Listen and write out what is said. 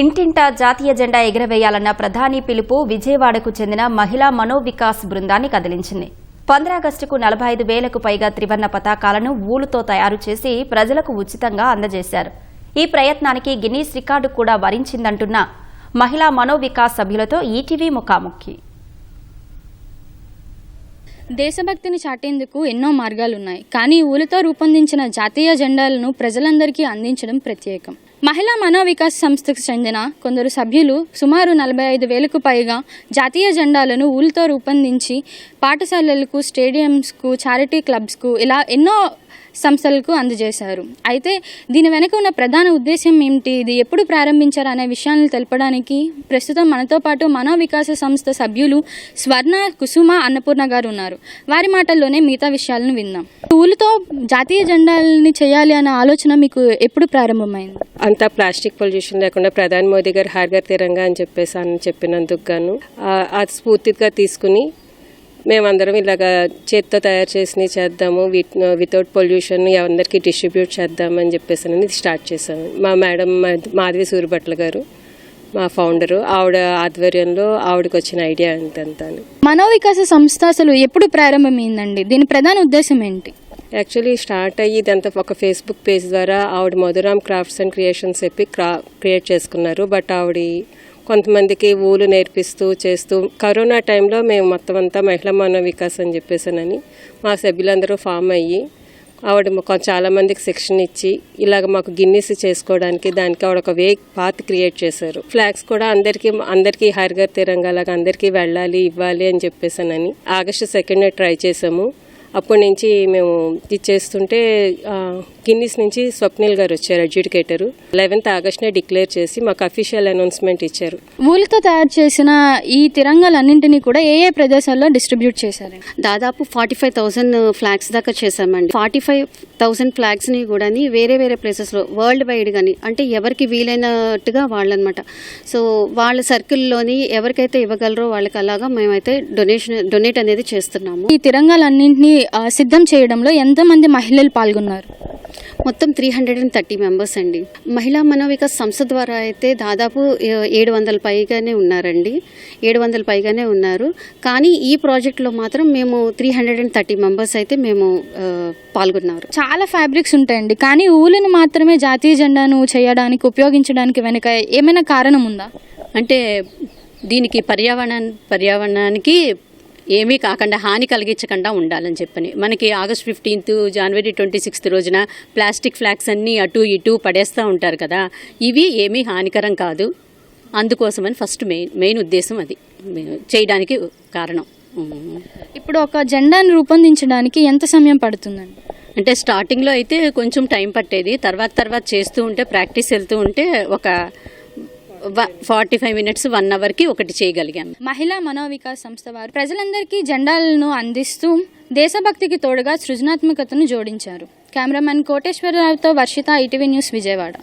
ఇంటింటా జాతీయ జెండా ఎగురవేయాలన్న ప్రధాని పిలుపు విజయవాడకు చెందిన మహిళా మనోవికాస్ బృందాన్ని కదిలించింది. 15 ఆగస్టుకు 45,000కు పైగా త్రివర్ణ పతాకాలను ఊలుతో తయారు చేసి ప్రజలకు ఉచితంగా అందజేశారు. ఈ ప్రయత్నానికి గిన్నీస్ రికార్డు కూడా వరించిందంటున్న మహిళా మనోవికాస్ సభ్యులతో ఈటీవీ ముఖాముఖి. దేశభక్తిని చాటేందుకు ఎన్నో మార్గాలున్నాయి. కానీ ఊలుతో రూపొందించిన జాతీయ జెండాలను ప్రజలందరికీ అందించడం ప్రత్యేకం. మహిళా మనోవికాస్ సంస్థకు చెందిన కొందరు సభ్యులు సుమారు 45,000కు పైగా జాతీయ జెండాలను ఊలుతో రూపొందించి పాఠశాలలకు, స్టేడియంస్కు, చారిటీ క్లబ్స్కు ఇలా ఎన్నో సంస్థలకు అందజేశారు. అయితే దీని వెనుక ఉన్న ప్రధాన ఉద్దేశం ఏమిటి, ఇది ఎప్పుడు ప్రారంభించారు అనే విషయాలను తెలపడానికి ప్రస్తుతం మనతో పాటు మనోవికాస సంస్థ సభ్యులు స్వర్ణ, కుసుమ, అన్నపూర్ణ గారు ఉన్నారు. వారి మాటల్లోనే మిగతా విషయాలను విందాం. ఊలుతో జాతీయ జెండాలని చేయాలి అనే ఆలోచన మీకు ఎప్పుడు ప్రారంభమైంది? అంతా ప్లాస్టిక్ పొల్యూషన్ లేకుండా ప్రధాని మోదీ గారు హర్ ఘర్ తిరంగా అని చెప్పినందుకు గాను అది స్ఫూర్తిగా తీసుకుని మేమందరం ఇలాగా చేతితో తయారు చేసి చేద్దాము, వితౌట్ పొల్యూషన్ అందరికీ డిస్ట్రిబ్యూట్ చేద్దామని చెప్పేసి అనేది స్టార్ట్ చేశాము. మా మేడం మాధవి సూరిభట్ల గారు మా ఫౌండరు, ఆవిడ ఆధ్వర్యంలో ఆవిడకి వచ్చిన ఐడియా అంతా. మనోవికాస సంస్థ అసలు ఎప్పుడు ప్రారంభమైందండి? దీని ప్రధాన ఉద్దేశం ఏంటి? యాక్చువల్లీ స్టార్ట్ అయ్యి ఇదంతా ఒక ఫేస్బుక్ పేజ్ ద్వారా ఆవిడ మధురామ్ క్రాఫ్ట్స్ అండ్ క్రియేషన్స్ చెప్పి క్రియేట్ చేసుకున్నారు. బట్ ఆవిడ కొంతమందికి ఊలు నేర్పిస్తూ చేస్తూ కరోనా టైంలో మేము మొత్తం అంతా మహిళా మనోవికాస్ అని చెప్పేసానని మా సభ్యులందరూ ఫామ్ అయ్యి ఆవిడ చాలామందికి శిక్షణ ఇచ్చి ఇలాగ మాకు గిన్నీస్ చేసుకోవడానికి దానికి ఆవిడ ఒక పాత్ క్రియేట్ చేశారు. ఫ్లాగ్స్ కూడా అందరికీ హర్ ఘర్ తిరంగా లాగా అందరికీ వెళ్ళాలి, ఇవ్వాలి అని చెప్పేసానని ఆగస్టు 2nd ట్రై చేసాము. అప్పటి నుంచి మేము ఇది చేస్తుంటే గిన్నీస్ నుంచి స్వప్నిల్ గారు వచ్చారు, అడ్జుడికేటరు. 11th ఆగస్టునే డిక్లేర్ చేసి మాకు అఫీషియల్ అనౌన్స్మెంట్ ఇచ్చారు. ఊలుతో తయారు చేసిన ఈ తిరంగాలన్నింటినీ కూడా ఏ ప్రదేశాల్లో డిస్ట్రిబ్యూట్ చేశారు? దాదాపు 45,000 ఫ్లాగ్స్ దాకా చేశామండి. 45,000 ఫ్లాగ్స్ని కూడా వేరే వేరే ప్లేసెస్లో వరల్డ్ వైడ్ కానీ, అంటే ఎవరికి వీలైనట్టుగా వాళ్ళనమాట. సో వాళ్ళ సర్కిల్లోని ఎవరికైతే ఇవ్వగలరో వాళ్ళకి అలాగా మేమైతే డొనేట్ అనేది చేస్తున్నాము. ఈ తిరంగాలన్నింటినీ సిద్ధం చేయడంలో ఎంతమంది మహిళలు పాల్గొన్నారు? మొత్తం 330 మెంబర్స్ అండి. మహిళా మనోవికాస్ సంస్థ ద్వారా అయితే దాదాపు 700 పైగానే ఉన్నారండి. 700 పైగానే ఉన్నారు. కానీ ఈ ప్రాజెక్ట్లో మాత్రం మేము 330 మెంబర్స్ అయితే మేము పాల్గొన్నారు. చాలా ఫ్యాబ్రిక్స్ ఉంటాయండి, కానీ ఊలును మాత్రమే జాతీయ జెండాను చేయడానికి ఉపయోగించడానికి వెనుక ఏమైనా కారణం ఉందా? అంటే దీనికి పర్యావరణానికి ఏమీ కాకుండా హాని కలిగించకుండా ఉండాలని చెప్పని మనకి ఆగస్ట్ 15th, జనవరి 26th రోజున ప్లాస్టిక్ ఫ్లాగ్స్ అన్నీ అటు ఇటు పడేస్తూ ఉంటారు కదా, ఇవి ఏమీ హానికరం కాదు. అందుకోసమని ఫస్ట్ మెయిన్ ఉద్దేశం అది చేయడానికి కారణం. ఇప్పుడు ఒక జెండాను రూపొందించడానికి ఎంత సమయం పడుతుందండి? అంటే స్టార్టింగ్లో అయితే కొంచెం టైం పట్టేది, తర్వాత చేస్తూ ఉంటే ప్రాక్టీస్ వెళ్తూ ఉంటే ఒక 45 minutes 1 hourకి ఒకటి చేయగలిగాం. మహిళా మనోవికాస్ సంస్థ వారు ప్రజలందరికీ జెండాలను అందిస్తూ దేశభక్తికి తోడుగా సృజనాత్మకతను జోడించారు. కెమెరామెన్ కోటేశ్వరరావుతో వర్షిత, ఈటీవీ న్యూస్, విజయవాడ.